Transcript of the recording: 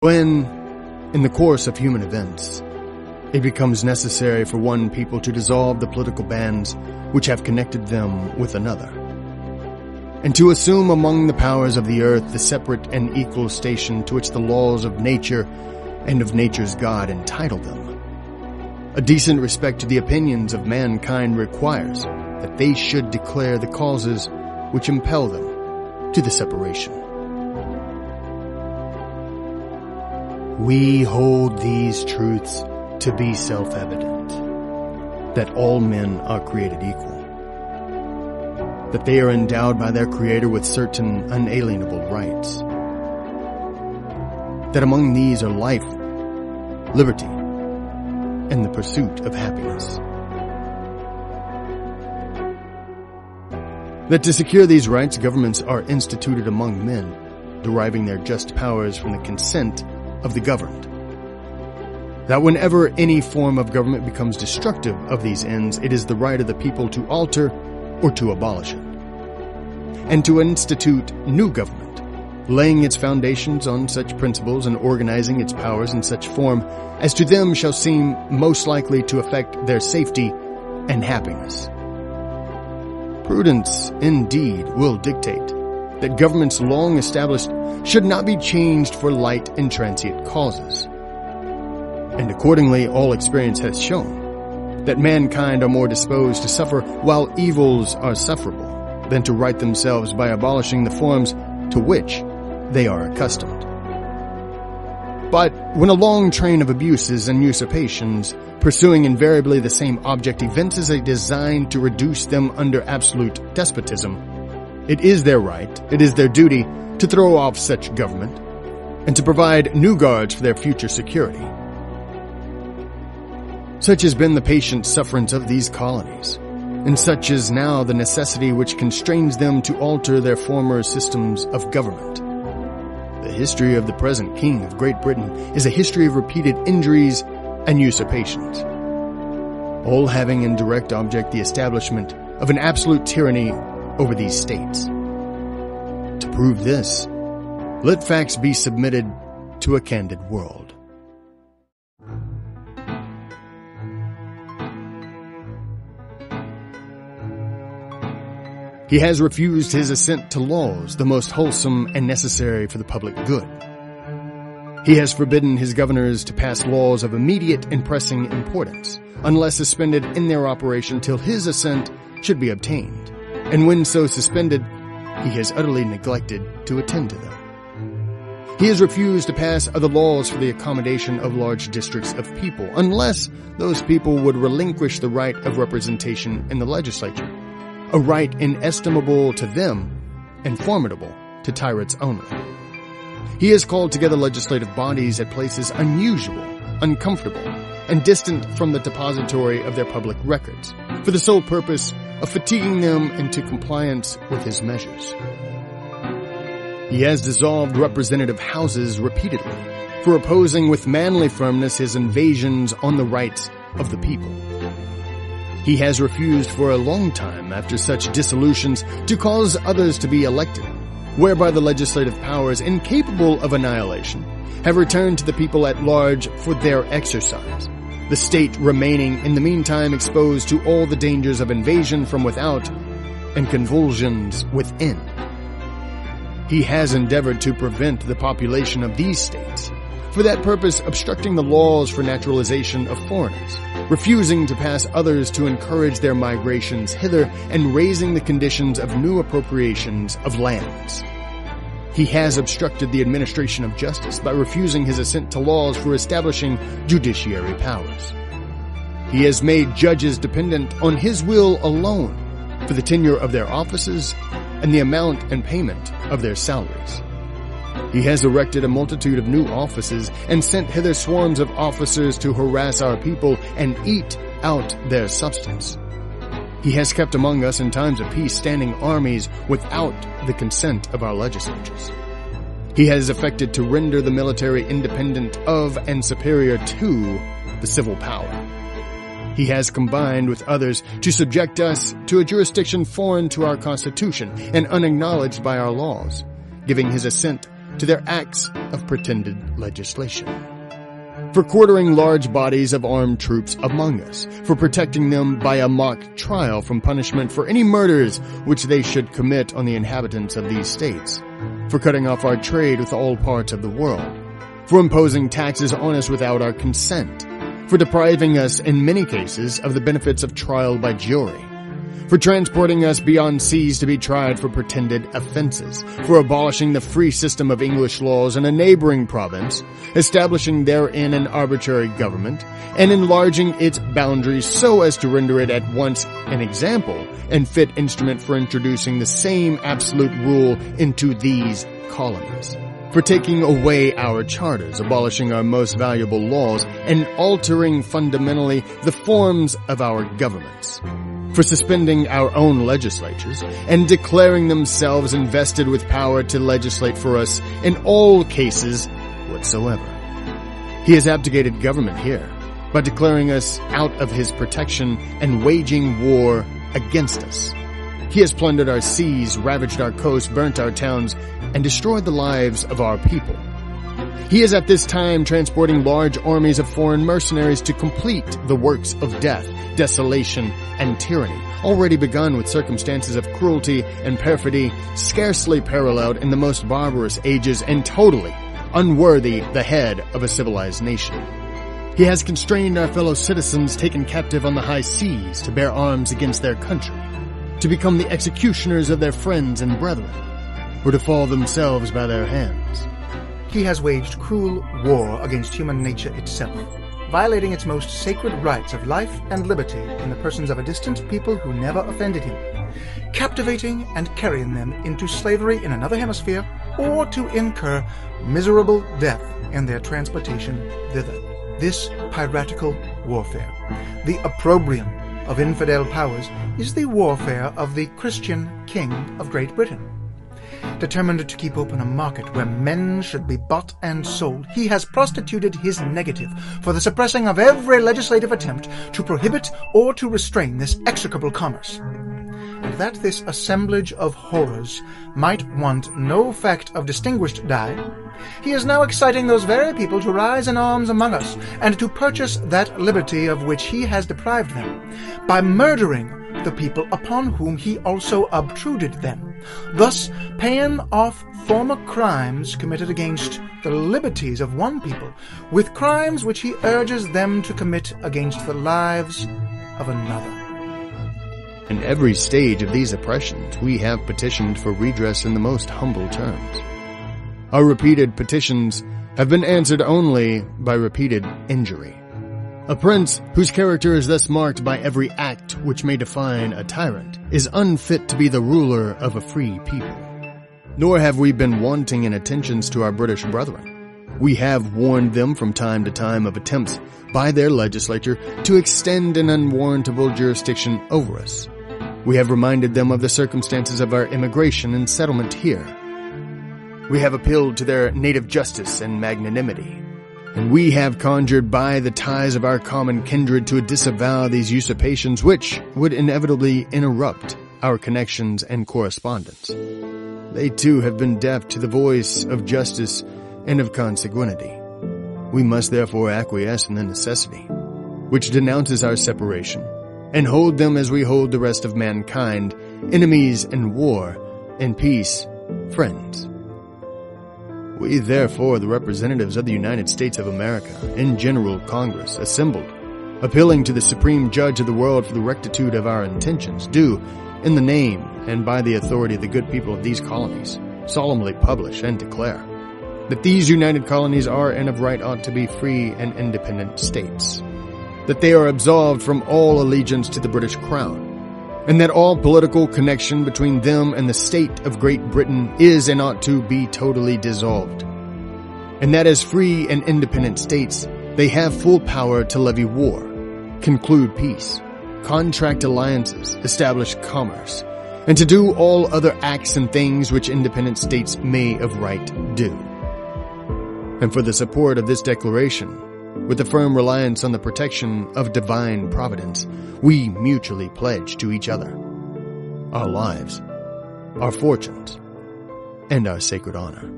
When, in the course of human events, it becomes necessary for one people to dissolve the political bands which have connected them with another, and to assume among the powers of the earth the separate and equal station to which the laws of nature and of nature's God entitle them, a decent respect to the opinions of mankind requires that they should declare the causes which impel them to the separation. We hold these truths to be self-evident, that all men are created equal, that they are endowed by their Creator with certain unalienable rights, that among these are life, liberty, and the pursuit of happiness. That to secure these rights, governments are instituted among men, deriving their just powers from the consent of the governed. That whenever any form of government becomes destructive of these ends, it is the right of the people to alter or to abolish it, and to institute new government, laying its foundations on such principles and organizing its powers in such form as to them shall seem most likely to affect their safety and happiness. Prudence, indeed, will dictate that governments long established should not be changed for light and transient causes. And accordingly, all experience has shown that mankind are more disposed to suffer while evils are sufferable than to right themselves by abolishing the forms to which they are accustomed. But when a long train of abuses and usurpations, pursuing invariably the same object, evinces a design to reduce them under absolute despotism, it is their right, it is their duty to throw off such government and to provide new guards for their future security. Such has been the patient sufferance of these colonies, and such is now the necessity which constrains them to alter their former systems of government. The history of the present King of Great Britain is a history of repeated injuries and usurpations, all having in direct object the establishment of an absolute tyranny over these states. To prove this, let facts be submitted to a candid world. He has refused his assent to laws, the most wholesome and necessary for the public good. He has forbidden his governors to pass laws of immediate and pressing importance, unless suspended in their operation till his assent should be obtained, and when so suspended, he has utterly neglected to attend to them. He has refused to pass other laws for the accommodation of large districts of people, unless those people would relinquish the right of representation in the legislature, a right inestimable to them and formidable to tyrants only. He has called together legislative bodies at places unusual, uncomfortable, and distant from the depository of their public records, for the sole purpose of fatiguing them into compliance with his measures. He has dissolved representative houses repeatedly, for opposing with manly firmness his invasions on the rights of the people. He has refused for a long time, after such dissolutions, to cause others to be elected, whereby the legislative powers, incapable of annihilation, have returned to the people at large for their exercise, the state remaining in the meantime exposed to all the dangers of invasion from without and convulsions within. He has endeavored to prevent the population of these states, for that purpose obstructing the laws for naturalization of foreigners, refusing to pass others to encourage their migrations hither, and raising the conditions of new appropriations of lands. He has obstructed the administration of justice by refusing his assent to laws for establishing judiciary powers. He has made judges dependent on his will alone for the tenure of their offices and the amount and payment of their salaries. He has erected a multitude of new offices and sent hither swarms of officers to harass our people and eat out their substance. He has kept among us in times of peace standing armies without the consent of our legislatures. He has effected to render the military independent of and superior to the civil power. He has combined with others to subject us to a jurisdiction foreign to our Constitution and unacknowledged by our laws, giving his assent to their acts of pretended legislation. For quartering large bodies of armed troops among us, for protecting them by a mock trial from punishment for any murders which they should commit on the inhabitants of these states, for cutting off our trade with all parts of the world, for imposing taxes on us without our consent, for depriving us in many cases of the benefits of trial by jury, for transporting us beyond seas to be tried for pretended offenses, for abolishing the free system of English laws in a neighboring province, establishing therein an arbitrary government, and enlarging its boundaries so as to render it at once an example and fit instrument for introducing the same absolute rule into these colonies, for taking away our charters, abolishing our most valuable laws, and altering fundamentally the forms of our governments, for suspending our own legislatures and declaring themselves invested with power to legislate for us in all cases whatsoever. He has abdicated government here by declaring us out of his protection and waging war against us. He has plundered our seas, ravaged our coasts, burnt our towns, and destroyed the lives of our people. He is at this time transporting large armies of foreign mercenaries to complete the works of death, desolation, and tyranny, already begun with circumstances of cruelty and perfidy scarcely paralleled in the most barbarous ages and totally unworthy the head of a civilized nation. He has constrained our fellow citizens taken captive on the high seas to bear arms against their country, to become the executioners of their friends and brethren, or to fall themselves by their hands. He has waged cruel war against human nature itself, violating its most sacred rights of life and liberty in the persons of a distant people who never offended him, captivating and carrying them into slavery in another hemisphere, or to incur miserable death in their transportation thither. This piratical warfare, the opprobrium of infidel powers, is the warfare of the Christian King of Great Britain. Determined to keep open a market where men should be bought and sold, he has prostituted his negative for the suppressing of every legislative attempt to prohibit or to restrain this execrable commerce. And that this assemblage of horrors might want no fact of distinguished dye, he is now exciting those very people to rise in arms among us, and to purchase that liberty of which he has deprived them, by murdering the people upon whom he also obtruded them, thus paying off former crimes committed against the liberties of one people, with crimes which he urges them to commit against the lives of another. In every stage of these oppressions, we have petitioned for redress in the most humble terms. Our repeated petitions have been answered only by repeated injury. A prince whose character is thus marked by every act which may define a tyrant is unfit to be the ruler of a free people. Nor have we been wanting in attentions to our British brethren. We have warned them from time to time of attempts by their legislature to extend an unwarrantable jurisdiction over us. We have reminded them of the circumstances of our immigration and settlement here. We have appealed to their native justice and magnanimity, and we have conjured by the ties of our common kindred to disavow these usurpations which would inevitably interrupt our connections and correspondence. They too have been deaf to the voice of justice and of consanguinity. We must therefore acquiesce in the necessity, which denounces our separation, and hold them as we hold the rest of mankind, enemies in war, in peace, friends. We, therefore, the representatives of the United States of America, in General Congress, assembled, appealing to the Supreme Judge of the world for the rectitude of our intentions, do, in the name and by the authority of the good people of these colonies, solemnly publish and declare that these united colonies are and of right ought to be free and independent states, that they are absolved from all allegiance to the British Crown, and that all political connection between them and the state of Great Britain is and ought to be totally dissolved, and that as free and independent states they have full power to levy war, conclude peace, contract alliances, establish commerce, and to do all other acts and things which independent states may of right do. And for the support of this declaration, with a firm reliance on the protection of divine providence, we mutually pledge to each other our lives, our fortunes, and our sacred honor.